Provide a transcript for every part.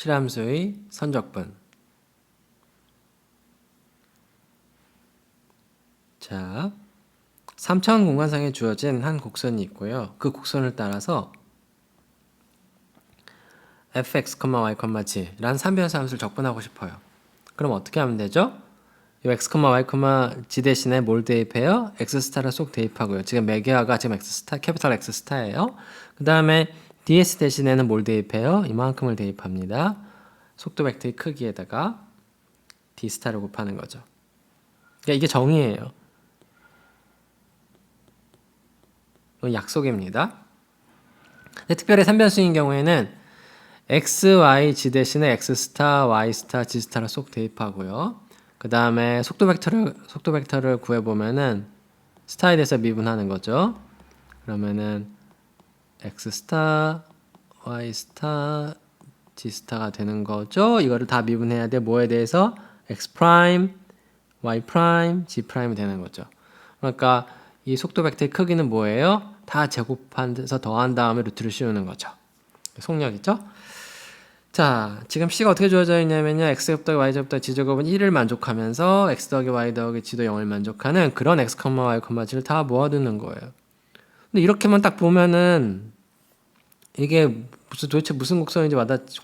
실함수의 선적분. 자, 3차원 공간상에 주어진 한 곡선이 있고요. 그 곡선을 따라서 fx, y, g 란 3변수 함수를 적분하고 싶어요. 그럼 어떻게 하면 되죠? 이 x, y, g 대신에 뭘 대입해요? x스타를 쏙 대입하고요. 지금 매개화가 지금 x스타, 캐피탈 x스타예요. 그 다음에 ds 대신에는 뭘 대입해요? 이만큼을 대입합니다. 속도 벡터의 크기에다가 d스타를 곱하는 거죠. 그러니까 이게 정의예요. 이건 약속입니다. 근데 특별히 3변수인 경우에는 x, y, g 대신에 x 스타, y 스타, g 스타를 쏙 대입하고요. 그 다음에 속도 벡터를 구해보면은 스타에 대해서 미분하는 거죠. 그러면은 x 스타, y 스타, g 스타가 되는 거죠. 이거를 다 미분해야 돼. 뭐에 대해서? x 프라임, y 프라임, g 프라임이 되는 거죠. 그러니까 이 속도 벡터의 크기는 뭐예요? 다 제곱해서 더한 다음에 루트를 씌우는 거죠. 속력이죠? 자, 지금 C가 어떻게 주어져 있냐면요. x 곱하기 y 제곱하기 g 제곱은 1을 만족하면서 x 더하기 y 더하기 g도 0을 만족하는 그런 x, y, g를 다 모아두는 거예요. 근데 이렇게만 딱 보면은 이게 도대체 무슨 곡선인지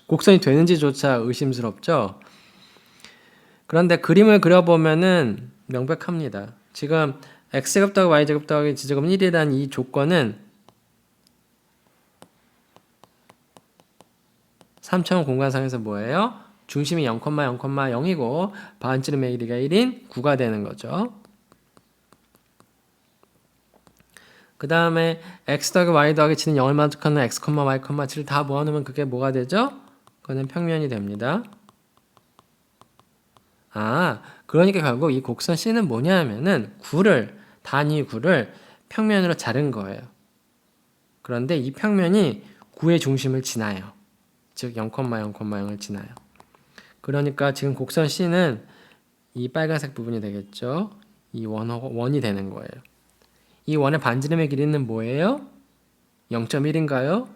곡선이 되는지조차 의심스럽죠? 그런데 그림을 그려보면은 명백합니다. 지금 x제곱 더하기 y제곱 더하기 g제곱은 1이라는 이 조건은 3차원 공간상에서 뭐예요? 중심이 0,0,0이고 반지름의 길이가 1인 9가 되는 거죠. 그 다음에 x 더하기 y 더하기 g는 0을 만족하는 x, y, g를 다 모아놓으면 그게 뭐가 되죠? 그거는 평면이 됩니다. 그러니까 결국 이 곡선 C는 뭐냐 하면은 단위 9를 평면으로 자른 거예요. 그런데 이 평면이 9의 중심을 지나요. 즉 0,0,0을 지나요. 그러니까 지금 곡선 C는 이 빨간색 부분이 되겠죠. 이 원이 되는 거예요. 이 원의 반지름의 길이는 뭐예요? 0.1인가요?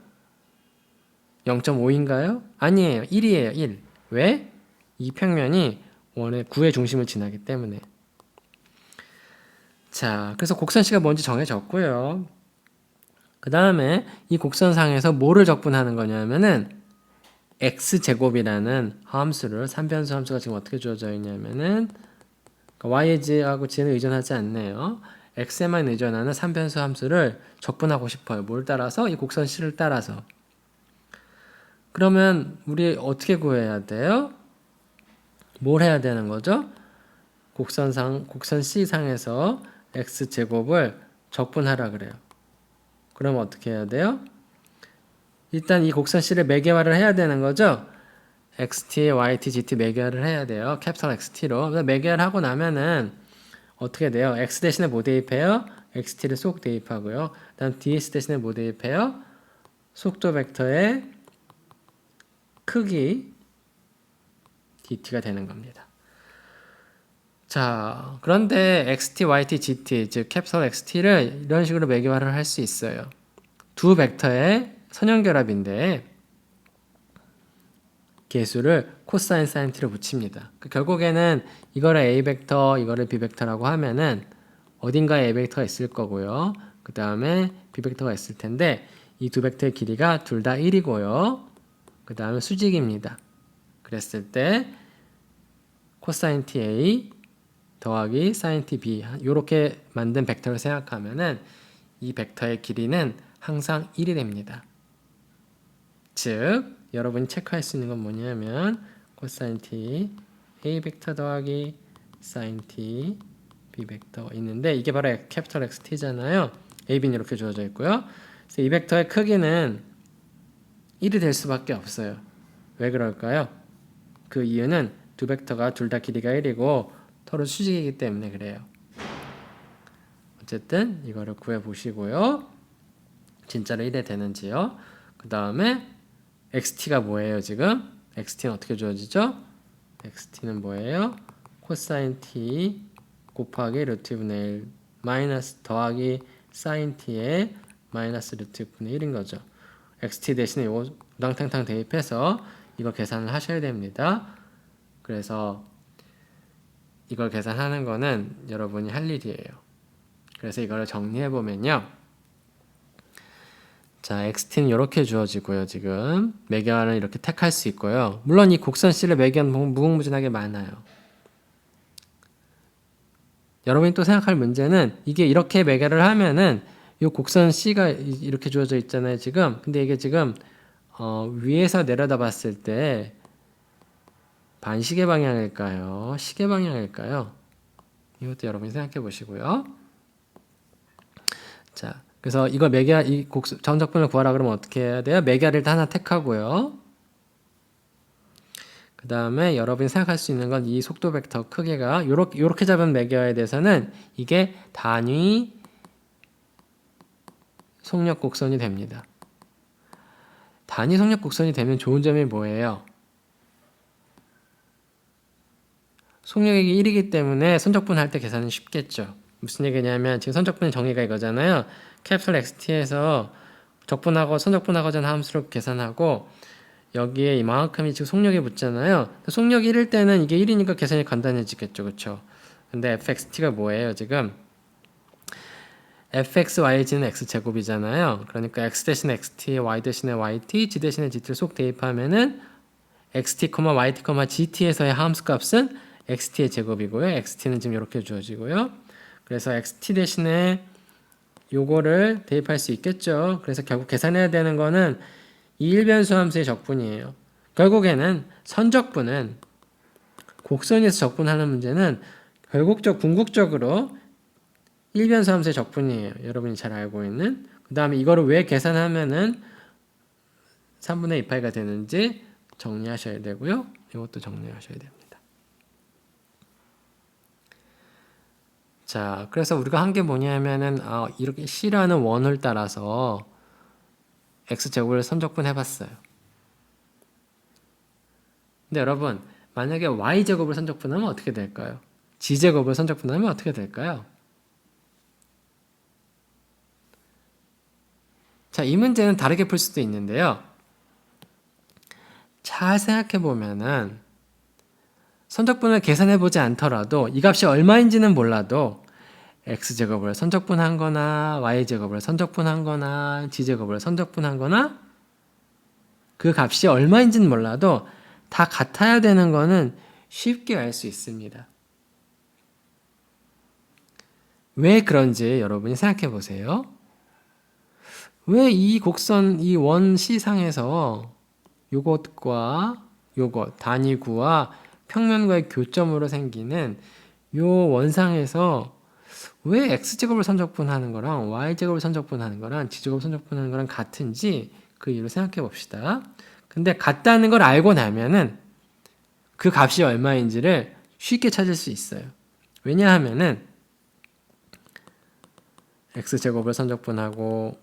0.5인가요? 아니에요. 1이에요. 1. 왜? 이 평면이 원의 9의 중심을 지나기 때문에. 자, 그래서 곡선 C가 뭔지 정해졌고요. 그 다음에 이 곡선상에서 뭐를 적분하는 거냐면은 x제곱이라는 함수를 3변수 함수가 지금 어떻게 주어져 있냐면은 y하고 g는 의존하지 않네요. x에만 의존하는 3변수 함수를 적분하고 싶어요. 뭘 따라서? 이 곡선 C를 따라서. 그러면 우리 어떻게 구해야 돼요? 뭘 해야 되는 거죠? 곡선 C상에서 x제곱을 적분하라 그래요. 그럼 어떻게 해야 돼요? 일단 이 곡선 C를 매개화를 해야 되는 거죠? XT, YT, GT 매개화를 해야 돼요. 캡슐 XT로. 매개화를 하고 나면은 어떻게 돼요? X 대신에 뭐 대입해요? XT를 쏙 대입하고요. 다음 DS 대신에 뭐 대입해요? 속도 벡터의 크기 DT가 되는 겁니다. 자, 그런데 XT, YT, GT, 즉 캡슐 XT를 이런 식으로 매개화를 할 수 있어요. 두 벡터의 선형결합인데 계수를 코사인 사인 t로 붙입니다. 결국에는 이거를 A 벡터, 이거를 B 벡터라고 하면은 어딘가에 A 벡터가 있을 거고요. 그 다음에 B 벡터가 있을 텐데 이 두 벡터의 길이가 둘 다 1이고요. 그 다음에 수직입니다. 그랬을 때 코사인 TA 더하기 사인 TB 이렇게 만든 벡터를 생각하면은 이 벡터의 길이는 항상 1이 됩니다. 즉 여러분이 체크할 수 있는 건 뭐냐면 코사인 t a 벡터 더하기 사인 t b 벡터 있는데 이게 바로 캐피털 XT잖아요. a, b는 이렇게 주어져 있고요. 그래서 이 벡터의 크기는 1이 될 수밖에 없어요. 왜 그럴까요? 그 이유는 두 벡터가 둘 다 길이가 1이고 서로 수직이기 때문에 그래요. 어쨌든 이거를 구해 보시고요. 진짜로 1이 되는지요. 그 다음에 XT가 뭐예요, 지금? XT는 어떻게 주어지죠? XT는 뭐예요? 코사인 T 곱하기 루트 2분의 1 마이너스 더하기 사인 T의 마이너스 루트 6분의 1인 거죠. XT 대신에 이거 우당탕탕 대입해서 이거 계산을 하셔야 됩니다. 그래서 이걸 계산하는 거는 여러분이 할 일이에요. 그래서 이걸 정리해 보면요. 자, xt는 이렇게 주어지고요. 지금 매개화는 이렇게 택할 수 있고요. 물론 이 곡선 C를 매개화는 무궁무진하게 많아요. 여러분이 또 생각할 문제는 이게 이렇게 매개를 하면은 이 곡선 C가 이렇게 주어져 있잖아요. 지금. 근데 이게 지금 위에서 내려다 봤을 때 반시계 방향일까요? 시계 방향일까요? 이것도 여러분이 생각해 보시고요. 자, 그래서 이걸 매개화, 이 정적분을 구하라 그러면 어떻게 해야 돼요? 매개화를 일단 하나 택하고요. 그 다음에 여러분이 생각할 수 있는 건 이 속도 벡터 크기가 요렇게 잡은 매개화에 대해서는 이게 단위 속력 곡선이 됩니다. 단위 속력 곡선이 되면 좋은 점이 뭐예요? 속력이 1이기 때문에 선적분 할 때 계산은 쉽겠죠. 무슨 얘기냐면 지금 선적분의 정의가 이거잖아요. 캡슐 XT에서 적분하고 선적분하고자 하는 함수를 계산하고 여기에 이만큼이 지금 속력이 붙잖아요. 속력 1일 때는 이게 1이니까 계산이 간단해지겠죠. 그쵸? 근데 fxt가 뭐예요? 지금 fxyz는 x제곱이잖아요. 그러니까 x 대신에 xt, y 대신에 yt, g 대신에 gt를 쏙 대입하면은 xt, yt, gt에서의 함수값은 xt의 제곱이고요. xt는 지금 이렇게 주어지고요. 그래서 xt 대신에 요거를 대입할 수 있겠죠. 그래서 결국 계산해야 되는 거는 이 일변수 함수의 적분이에요. 결국에는 선적분은 곡선에서 적분하는 문제는 궁극적으로 일변수 함수의 적분이에요. 여러분이 잘 알고 있는. 그 다음에 이거를 왜 계산하면은 3분의 2파이가 되는지 정리하셔야 되고요. 이것도 정리하셔야 됩니다. 자, 그래서 우리가 한 게 뭐냐면은 이렇게 C라는 원을 따라서 X제곱을 선적분 해봤어요. 근데 여러분, 만약에 Y제곱을 선적분하면 어떻게 될까요? G제곱을 선적분하면 어떻게 될까요? 자, 이 문제는 다르게 풀 수도 있는데요. 잘 생각해 보면은 선적분을 계산해 보지 않더라도 이 값이 얼마인지는 몰라도 x제곱을 선적분한 거나 y제곱을 선적분한 거나 g제곱을 선적분한 거나 그 값이 얼마인지는 몰라도 다 같아야 되는 거는 쉽게 알 수 있습니다. 왜 그런지 여러분이 생각해 보세요. 왜 이 곡선, 이 원 C상에서 요것과 요것, 단위구와 평면과의 교점으로 생기는 요 원상에서 왜 x제곱을 선적분하는 거랑 y제곱을 선적분하는 거랑 g제곱을 선적분하는 거랑 같은지 그 이유를 생각해 봅시다. 근데 같다는 걸 알고 나면은 그 값이 얼마인지를 쉽게 찾을 수 있어요. 왜냐하면은 x제곱을 선적분하고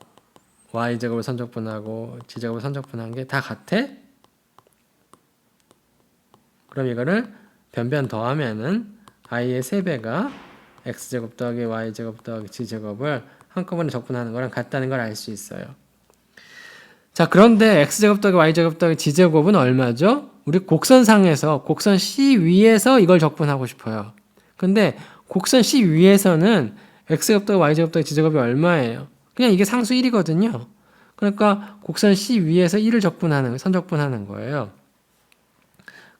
y제곱을 선적분하고 g제곱을 선적분한 게 다 같아? 그럼 이거를 변변 더하면은 i의 3배가 x제곱 더하기 y제곱 더하기 g제곱을 한꺼번에 적분하는 거랑 같다는 걸 알 수 있어요. 자, 그런데 x제곱 더하기 y제곱 더하기 g제곱은 얼마죠? 우리 곡선상에서 곡선 C 위에서 이걸 적분하고 싶어요. 근데 곡선 C 위에서는 x제곱 더하기 y제곱 더하기 g제곱이 얼마예요? 그냥 이게 상수 1이거든요. 그러니까 곡선 C 위에서 1을 선적분하는 거예요.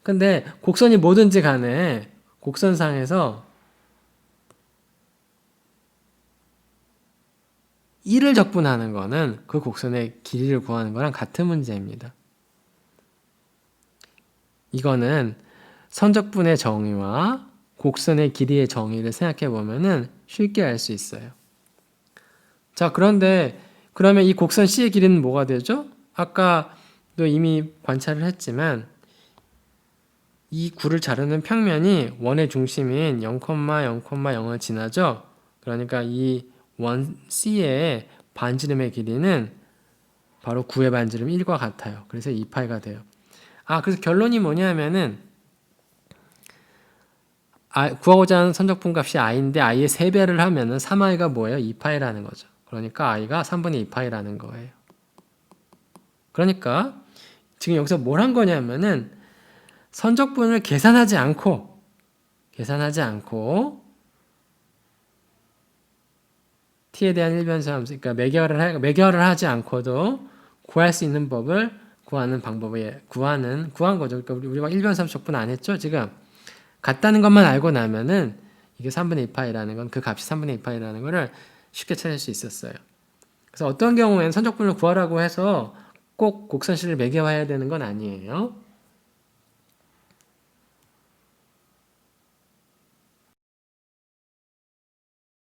근데 곡선이 뭐든지 간에 곡선상에서 1을 적분하는 거는 그 곡선의 길이를 구하는 거랑 같은 문제입니다. 이거는 선적분의 정의와 곡선의 길이의 정의를 생각해 보면은 쉽게 알 수 있어요. 자, 그런데 그러면 이 곡선 C의 길이는 뭐가 되죠? 아까도 이미 관찰을 했지만 이 구를 자르는 평면이 원의 중심인 0,0,0을 지나죠? 그러니까 이 원 C의 반지름의 길이는 바로 9의 반지름 1과 같아요. 그래서 2파이가 돼요. 그래서 결론이 뭐냐면은 구하고자 하는 선적분 값이 i인데 i의 3배를 하면은 3i가 뭐예요? 2파이라는 거죠. 그러니까 i가 3분의 2파이라는 거예요. 그러니까 지금 여기서 뭘 한 거냐면은 선적분을 계산하지 않고 t에 대한 일변수 함수, 그러니까 매개화를 하지 않고도 구할 수 있는 법을 구하는 방법에 구한 거죠. 그러니까 우리가 일변수 함수 적분 안 했죠. 지금 같다는 것만 알고 나면은 이게 3분의 2파이라는 건 그 값이 3분의 2파이라는 거를 쉽게 찾을 수 있었어요. 그래서 어떤 경우에는 선적분을 구하라고 해서 꼭 곡선식을 매개화해야 되는 건 아니에요.